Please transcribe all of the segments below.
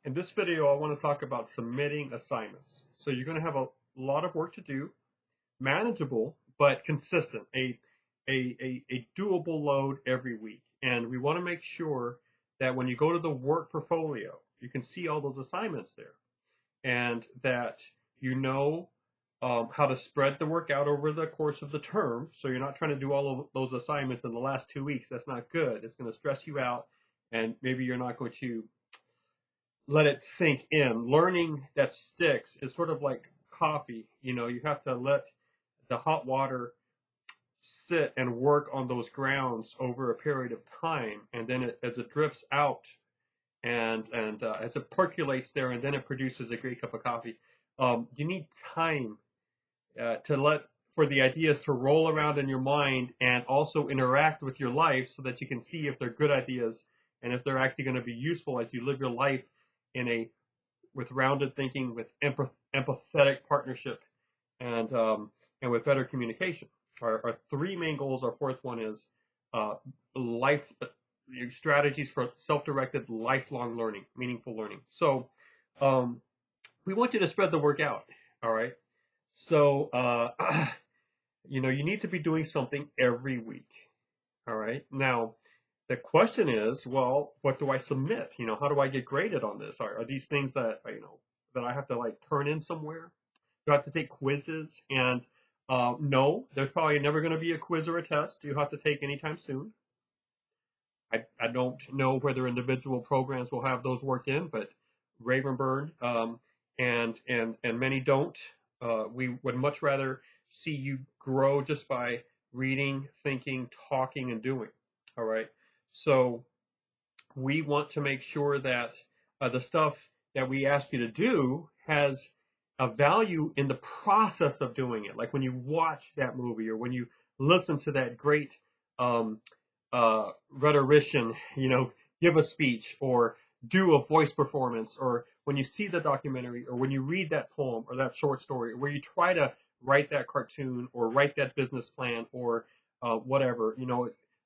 In this video, I want to talk about submitting assignments. So you're going to have a lot of work to do, manageable, but consistent, a doable load every week. And we want to make sure that when you go to the work portfolio, you can see all those assignments there and that you know how to spread the work out over the course of the term. So you're not trying to do all of those assignments in the last 2 weeks. That's not good. It's going to stress you out, and maybe you're not going to let it sink in. Learning that sticks is sort of like coffee. You have to let the hot water sit and work on those grounds over a period of time, and then as it drifts out and as it percolates there, and then it produces a great cup of coffee. You need time to let for the ideas to roll around in your mind and also interact with your life so that you can see if they're good ideas and if they're actually going to be useful as you live your life in a with rounded thinking, with empathetic partnership, and with better communication. Our three main goals. Our fourth one is life strategies for self-directed lifelong learning, meaningful learning. So we want you to spread the work out. All right. So you need to be doing something every week. All right. Now, the question is, well, what do I submit? How do I get graded on this? Are these things that that I have to like turn in somewhere? Do I have to take quizzes? And no, there's probably never going to be a quiz or a test you have to take anytime soon. I don't know whether individual programs will have those worked in, but Ravenburn and many don't. We would much rather see you grow just by reading, thinking, talking, and doing. All right. So we want to make sure that the stuff that we ask you to do has a value in the process of doing it. Like when you watch that movie or when you listen to that great rhetorician, give a speech or do a voice performance, or when you see the documentary or when you read that poem or that short story, or where you try to write that cartoon or write that business plan or whatever,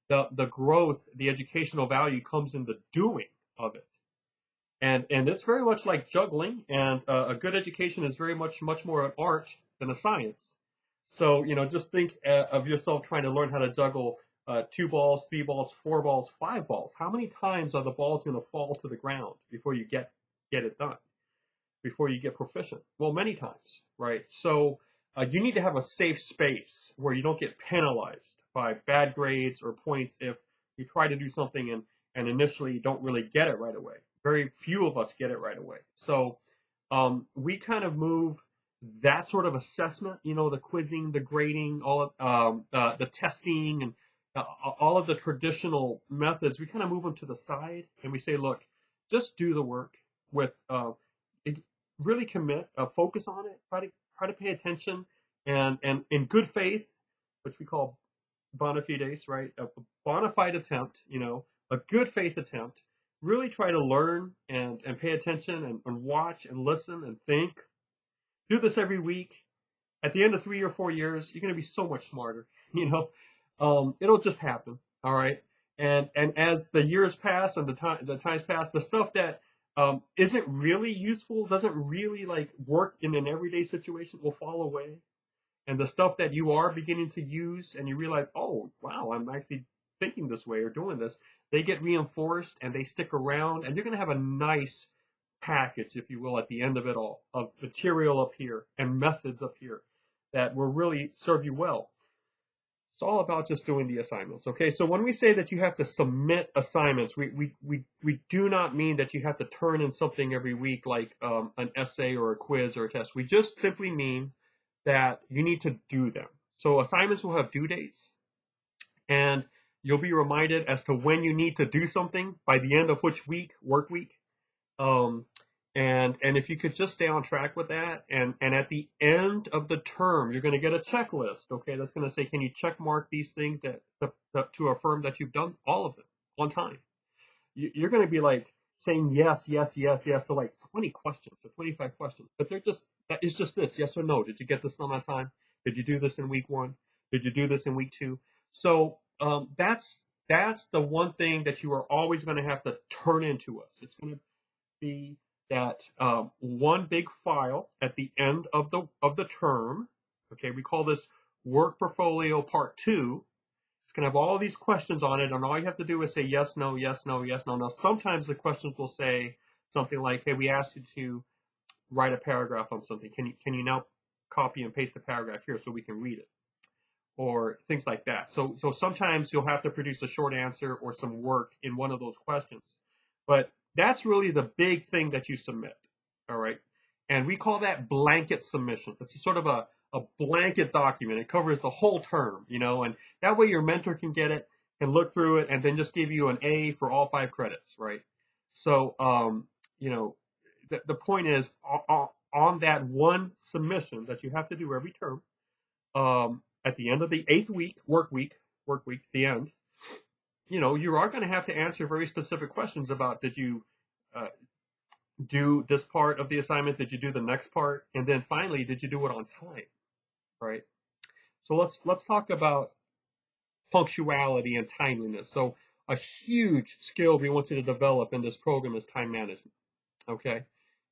the growth, the educational value comes in the doing of it. And it's very much like juggling, and a good education is very much more an art than a science. So, just think of yourself trying to learn how to juggle 2 balls, 3 balls, 4 balls, 5 balls. How many times are the balls going to fall to the ground before you get it done? Before you get proficient? Well, many times, right? So you need to have a safe space where you don't get penalized by bad grades or points if you try to do something and initially you don't really get it right away. Very few of us get it right away. So we kind of move that sort of assessment, the quizzing, the grading, all of the testing, and all of the traditional methods. We kind of move them to the side, and we say, look, just do the work with really commit, focus on it, try to pay attention, and in good faith, which we call bona fides, right? A bona fide attempt, a good faith attempt. Really try to learn and pay attention and watch and listen and think. Do this every week. At the end of 3 or 4 years, you're going to be so much smarter. It'll just happen. All right. And as the years pass and the times pass, the stuff that isn't really useful, doesn't really like work in an everyday situation, will fall away. And the stuff that you are beginning to use and you realize, oh, wow, I'm actually thinking this way or doing this, they get reinforced and they stick around, and you're going to have a nice package, if you will, at the end of it all, of material up here and methods up here that will really serve you well. It's all about just doing the assignments. Okay, so when we say that you have to submit assignments, we do not mean that you have to turn in something every week like an essay or a quiz or a test. We just simply mean that you need to do them. So assignments will have due dates, and you'll be reminded as to when you need to do something by the end of which week, work week. And if you could just stay on track with that, and at the end of the term, you're going to get a checklist, okay, that's going to say, can you check mark these things to affirm that you've done all of them on time? You're going to be like saying yes to like 20 questions or 25 questions, but it's just this, yes or no. Did you get this done on time? Did you do this in week 1? Did you do this in week 2? So that's the one thing that you are always going to have to turn into us. It's going to be that one big file at the end of the term. Okay, we call this work portfolio part 2. It's going to have all these questions on it, and all you have to do is say yes, no, yes, no, yes, no. Now, sometimes the questions will say something like, "Hey, we asked you to write a paragraph on something. Can you now copy and paste the paragraph here so we can read it?" Or things like that. So sometimes you'll have to produce a short answer or some work in one of those questions. But that's really the big thing that you submit. All right. And we call that blanket submission. It's sort of a blanket document. It covers the whole term, and that way your mentor can get it and look through it and then just give you an A for all 5 credits, right? So, the point is on that one submission that you have to do every term, at the end of the 8th work week, the end, you are going to have to answer very specific questions about, did you do this part of the assignment? Did you do the next part? And then finally, did you do it on time? Right. So let's talk about punctuality and timeliness. So a huge skill we want you to develop in this program is time management. Okay.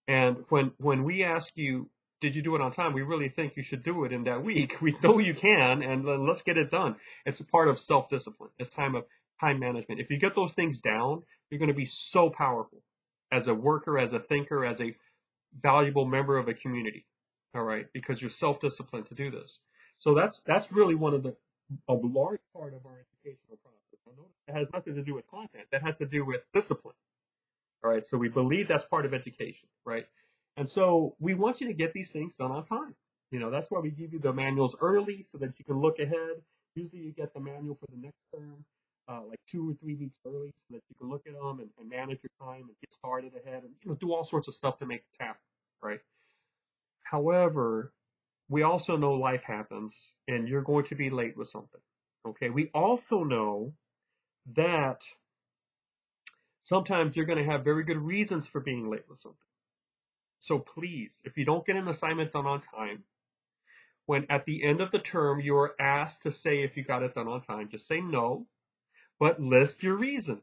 And when we ask you, did you do it on time? We really think you should do it in that week. We know you can, and let's get it done. It's a part of self-discipline. It's time management. If you get those things down, you're going to be so powerful as a worker, as a thinker, as a valuable member of a community. All right, because you're self-disciplined to do this. So that's really one of a large part of our educational process. Now, notice it has nothing to do with content. That has to do with discipline. All right, so we believe that's part of education, right? And so we want you to get these things done on time. That's why we give you the manuals early so that you can look ahead. Usually you get the manual for the next term like 2 or 3 weeks early so that you can look at them and manage your time and get started ahead and do all sorts of stuff to make it happen, right? However, we also know life happens and you're going to be late with something, okay? We also know that sometimes you're going to have very good reasons for being late with something. So please, if you don't get an assignment done on time, when at the end of the term you're asked to say if you got it done on time, just say no, but list your reason.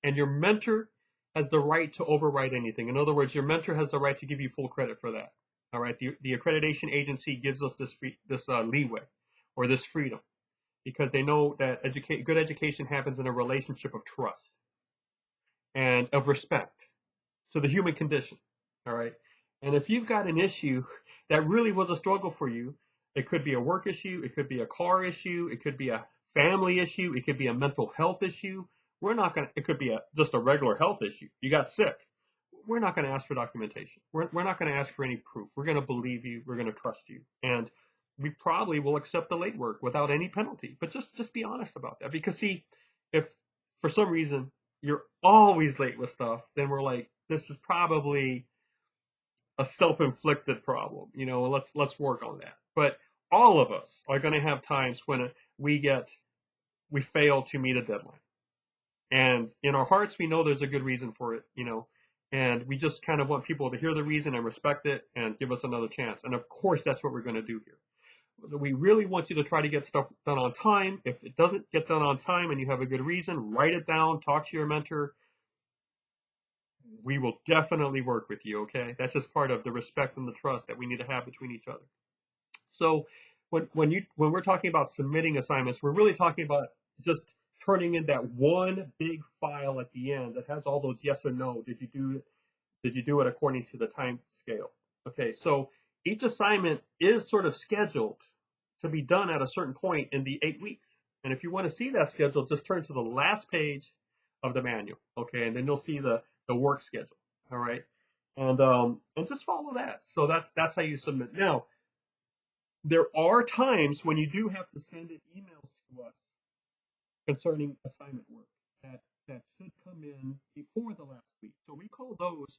And your mentor has the right to override anything. In other words, your mentor has the right to give you full credit for that. All right, the accreditation agency gives us this leeway or this freedom because they know that good education happens in a relationship of trust and of respect to the human condition. All right. And if you've got an issue that really was a struggle for you, it could be a work issue, it could be a car issue, it could be a family issue, it could be a mental health issue. It could be just a regular health issue. You got sick. We're not going to ask for documentation. We're not going to ask for any proof. We're going to believe you. We're going to trust you. And we probably will accept the late work without any penalty. But just be honest about that. Because see, if for some reason you're always late with stuff, then we're like, this is probably a self-inflicted problem. Let's work on that. But all of us are going to have times when we fail to meet a deadline. And in our hearts, we know there's a good reason for it, and we just kind of want people to hear the reason and respect it and give us another chance. And of course, that's what we're going to do here. We really want you to try to get stuff done on time. If it doesn't get done on time and you have a good reason, write it down, talk to your mentor. We will definitely work with you, okay? That's just part of the respect and the trust that we need to have between each other. So when we're talking about submitting assignments, we're really talking about just turning in that one big file at the end that has all those yes or no. Did you do it according to the time scale? Okay, so each assignment is sort of scheduled to be done at a certain point in the 8 weeks. And if you want to see that schedule, just turn to the last page of the manual, okay? And then you'll see the work schedule, all right? And just follow that. So that's how you submit. Now, there are times when you do have to send an email to us concerning assignment work that should come in before the last week. So we call those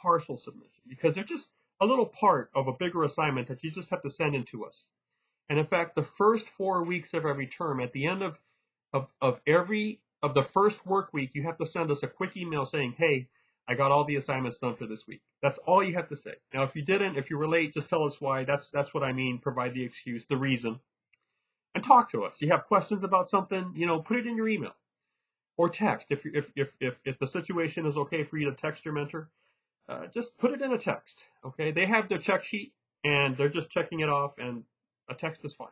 partial submission because they're just a little part of a bigger assignment that you just have to send in to us. And in fact, the first 4 weeks of every term, at the end of the first work week, you have to send us a quick email saying, hey, I got all the assignments done for this week. That's all you have to say. Now, if you were late, just tell us why. That's what I mean. Provide the excuse, the reason, and talk to us. You have questions about something, put it in your email or text. If the situation is okay for you to text your mentor, just put it in a text. Okay, they have their check sheet and they're just checking it off, and a text is fine.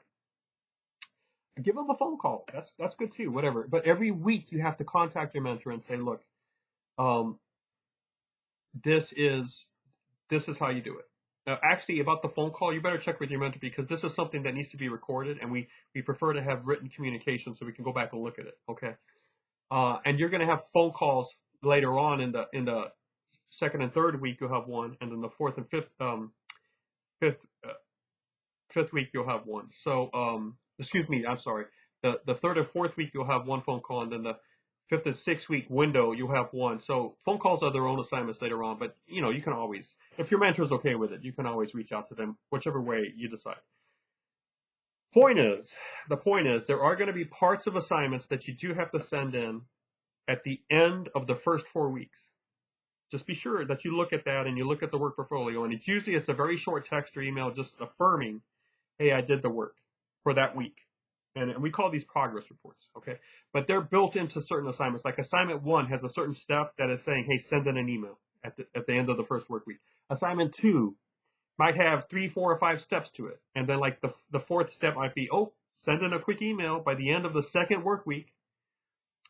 Give them a phone call. That's good too. Whatever. But every week you have to contact your mentor and say, look, um, this is how you do it. Actually, about the phone call, you better check with your mentor because this is something that needs to be recorded, and we prefer to have written communication so we can go back and look at it. Okay. And you're going to have phone calls later on in the second and third week. You'll have one, and then the fourth and fifth week you'll have one. So excuse me, I'm sorry. The third and fourth week you'll have one phone call, and then the fifth and sixth week window you'll have one. So phone calls are their own assignments later on, but you know, you can always, if your mentor's okay with it, you can always reach out to them whichever way you decide. The point is there are going to be parts of assignments that you do have to send in at the end of the first 4 weeks. Just be sure that you look at that and you look at the work portfolio, and it's a very short text or email just affirming, hey, I did the work for that week. And we call these progress reports, okay? But they're built into certain assignments. Like assignment 1 has a certain step that is saying, hey, send in an email at the end of the first work week. Assignment 2 might have 3, 4, or 5 steps to it. And then like the fourth step might be, oh, send in a quick email by the end of the second work week,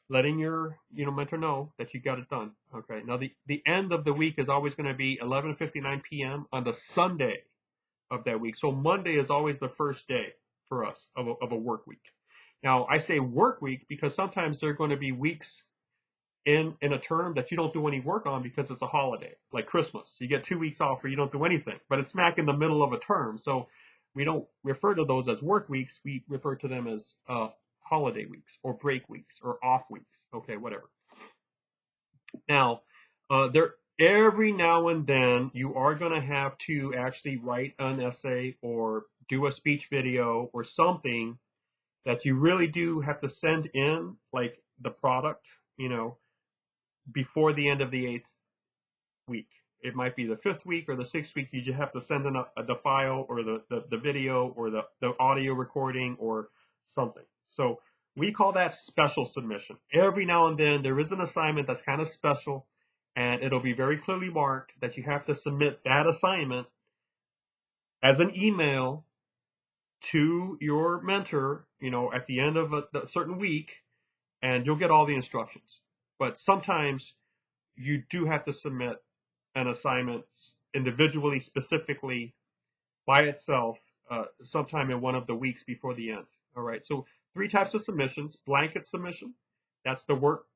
letting your mentor know that you got it done. Okay. Now the end of the week is always going to be 11:59 p.m. on the Sunday of that week. So Monday is always the first day for us of a work week. Now I say work week because sometimes there are going to be weeks in a term that you don't do any work on because it's a holiday, like Christmas. You get 2 weeks off where you don't do anything, but it's smack in the middle of a term. So we don't refer to those as work weeks. We refer to them as holiday weeks or break weeks or off weeks. Okay, whatever. Now, every now and then you are going to have to actually write an essay or do a speech video or something that you really do have to send in, like the product, before the end of the 8th week. It might be the 5th week or the 6th week. You just have to send in the file or the video or the audio recording or something. So we call that special submission. Every now and then there is an assignment that's kind of special, and it'll be very clearly marked that you have to submit that assignment as an email to your mentor, at the end of a certain week, and you'll get all the instructions. But sometimes you do have to submit an assignment individually, specifically by itself, sometime in one of the weeks before the end. All right. So 3 types of submissions: blanket submission. That's the work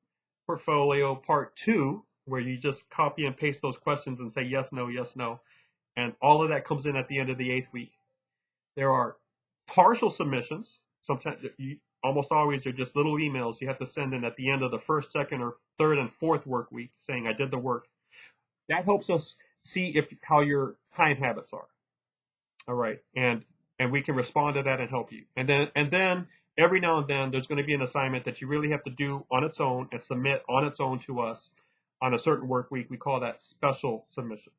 portfolio part 2, where you just copy and paste those questions and say yes, no, yes, no. And all of that comes in at the end of the 8th week. There are partial submissions. Sometimes almost always they're just little emails you have to send in at the end of the first, second, or third and fourth work week saying I did the work. That helps us see how your time habits are. All right. And we can respond to that and help you. And then every now and then there's going to be an assignment that you really have to do on its own and submit on its own to us on a certain work week. We call that special submission.